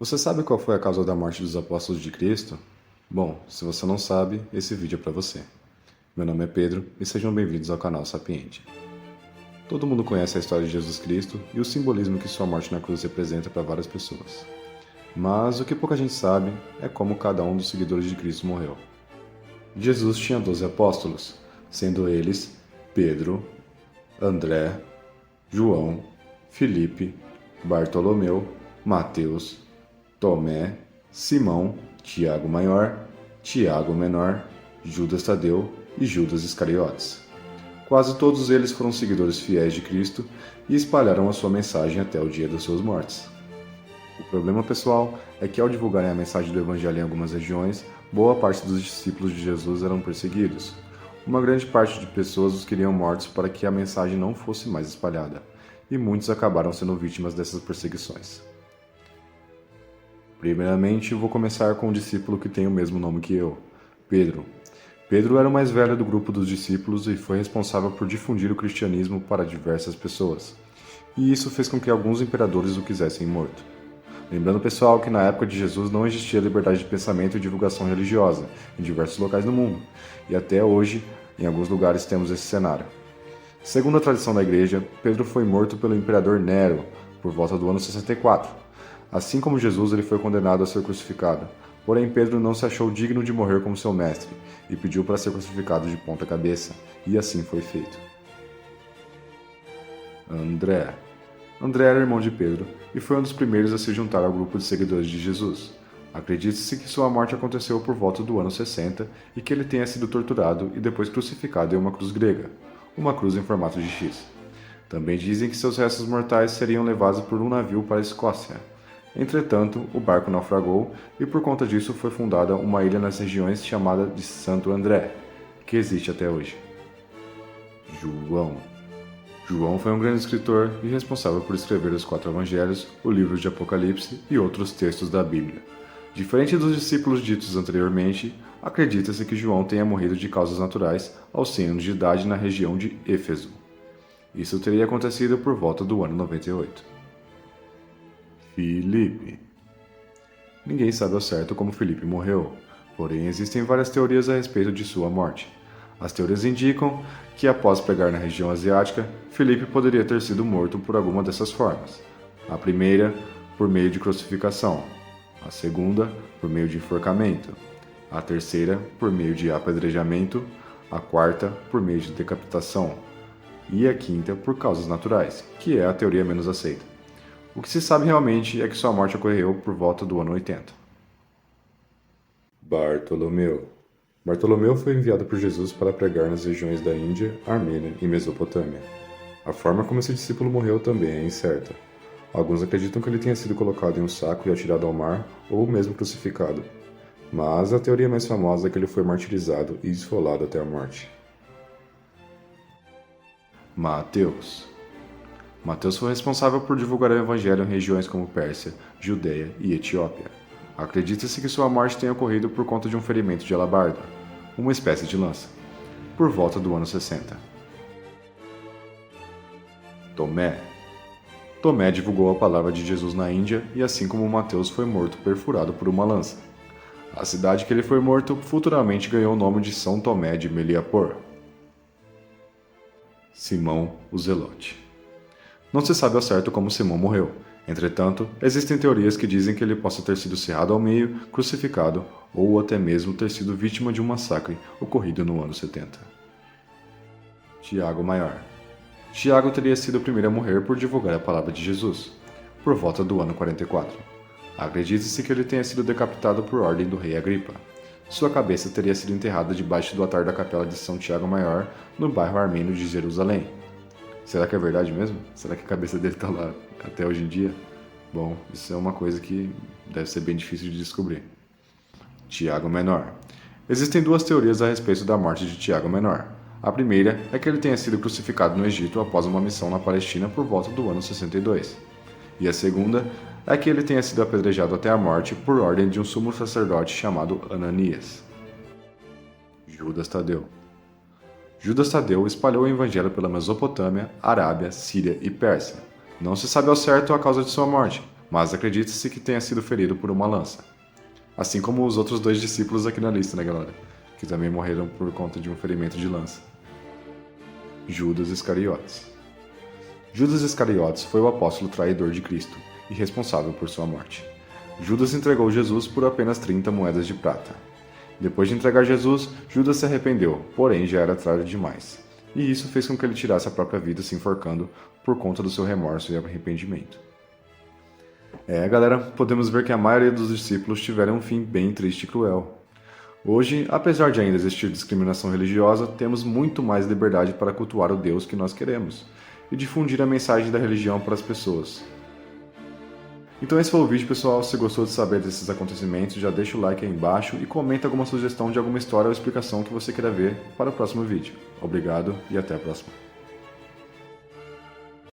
Você sabe qual foi a causa da morte dos apóstolos de Cristo? Bom, se você não sabe, esse vídeo é para você. Meu nome é Pedro e sejam bem-vindos ao canal Sapiente. Todo mundo conhece a história de Jesus Cristo e o simbolismo que sua morte na cruz representa para várias pessoas. Mas o que pouca gente sabe é como cada um dos seguidores de Cristo morreu. Jesus tinha 12 apóstolos, sendo eles Pedro, André, João, Filipe, Bartolomeu, Mateus, Tomé, Simão, Tiago Maior, Tiago Menor, Judas Tadeu e Judas Iscariotes. Quase todos eles foram seguidores fiéis de Cristo e espalharam a sua mensagem até o dia das suas mortes. O problema, pessoal, é que ao divulgarem a mensagem do Evangelho em algumas regiões, boa parte dos discípulos de Jesus eram perseguidos. Uma grande parte de pessoas os queriam mortos para que a mensagem não fosse mais espalhada, e muitos acabaram sendo vítimas dessas perseguições. Primeiramente, vou começar com um discípulo que tem o mesmo nome que eu, Pedro. Pedro era o mais velho do grupo dos discípulos e foi responsável por difundir o cristianismo para diversas pessoas. E isso fez com que alguns imperadores o quisessem morto. Lembrando, pessoal, que na época de Jesus não existia liberdade de pensamento e divulgação religiosa em diversos locais do mundo, e até hoje, em alguns lugares, temos esse cenário. Segundo a tradição da igreja, Pedro foi morto pelo imperador Nero por volta do ano 64. Assim como Jesus, ele foi condenado a ser crucificado. Porém, Pedro não se achou digno de morrer como seu mestre e pediu para ser crucificado de ponta cabeça, e assim foi feito. André era irmão de Pedro e foi um dos primeiros a se juntar ao grupo de seguidores de Jesus. Acredita-se que sua morte aconteceu por volta do ano 60 e que ele tenha sido torturado e depois crucificado em uma cruz grega, uma cruz em formato de X. Também dizem que seus restos mortais seriam levados por um navio para a Escócia. Entretanto, o barco naufragou e por conta disso foi fundada uma ilha nas regiões chamada de Santo André, que existe até hoje. João foi um grande escritor e responsável por escrever os 4 evangelhos, o livro de Apocalipse e outros textos da Bíblia. Diferente dos discípulos ditos anteriormente, acredita-se que João tenha morrido de causas naturais aos 100 anos de idade na região de Éfeso. Isso teria acontecido por volta do ano 98. Filipe. Ninguém sabe ao certo como Filipe morreu, porém existem várias teorias a respeito de sua morte. As teorias indicam que, após pregar na região asiática, Filipe poderia ter sido morto por alguma dessas formas. A primeira, por meio de crucificação. A segunda, por meio de enforcamento. A terceira, por meio de apedrejamento. A quarta, por meio de decapitação. E a quinta, por causas naturais, que é a teoria menos aceita. O que se sabe realmente é que sua morte ocorreu por volta do ano 80. Bartolomeu foi enviado por Jesus para pregar nas regiões da Índia, Armênia e Mesopotâmia. A forma como esse discípulo morreu também é incerta. Alguns acreditam que ele tenha sido colocado em um saco e atirado ao mar, ou mesmo crucificado. Mas a teoria mais famosa é que ele foi martirizado e esfolado até a morte. Mateus foi responsável por divulgar o evangelho em regiões como Pérsia, Judeia e Etiópia. Acredita-se que sua morte tenha ocorrido por conta de um ferimento de alabarda, uma espécie de lança, por volta do ano 60. Tomé divulgou a palavra de Jesus na Índia e, assim como Mateus, foi morto perfurado por uma lança. A cidade que ele foi morto futuramente ganhou o nome de São Tomé de Meliapor. Simão, o Zelote. Não se sabe ao certo como Simão morreu. Entretanto, existem teorias que dizem que ele possa ter sido cerrado ao meio, crucificado ou até mesmo ter sido vítima de um massacre ocorrido no ano 70. Tiago Maior. Tiago teria sido o primeiro a morrer por divulgar a palavra de Jesus, por volta do ano 44. Acredita-se que ele tenha sido decapitado por ordem do rei Agripa. Sua cabeça teria sido enterrada debaixo do altar da capela de São Tiago Maior, no bairro armênio de Jerusalém. Será que é verdade mesmo? Será que a cabeça dele está lá até hoje em dia? Bom, isso é uma coisa que deve ser bem difícil de descobrir. Tiago Menor. Existem 2 teorias a respeito da morte de Tiago Menor. A primeira é que ele tenha sido crucificado no Egito após uma missão na Palestina por volta do ano 62. E a segunda é que ele tenha sido apedrejado até a morte por ordem de um sumo sacerdote chamado Ananias. Judas Tadeu espalhou o evangelho pela Mesopotâmia, Arábia, Síria e Pérsia. Não se sabe ao certo a causa de sua morte, mas acredita-se que tenha sido ferido por uma lança. Assim como os outros 2 discípulos aqui na lista, né, galera? Que também morreram por conta de um ferimento de lança. Judas Iscariotes. Judas Iscariotes foi o apóstolo traidor de Cristo e responsável por sua morte. Judas entregou Jesus por apenas 30 moedas de prata. Depois de entregar Jesus, Judas se arrependeu, porém já era tarde demais. E isso fez com que ele tirasse a própria vida se enforcando por conta do seu remorso e arrependimento. Galera, podemos ver que a maioria dos discípulos tiveram um fim bem triste e cruel. Hoje, apesar de ainda existir discriminação religiosa, temos muito mais liberdade para cultuar o Deus que nós queremos e difundir a mensagem da religião para as pessoas. Então esse foi o vídeo, pessoal. Se gostou de saber desses acontecimentos, já deixa o like aí embaixo e comenta alguma sugestão de alguma história ou explicação que você queira ver para o próximo vídeo. Obrigado e até a próxima.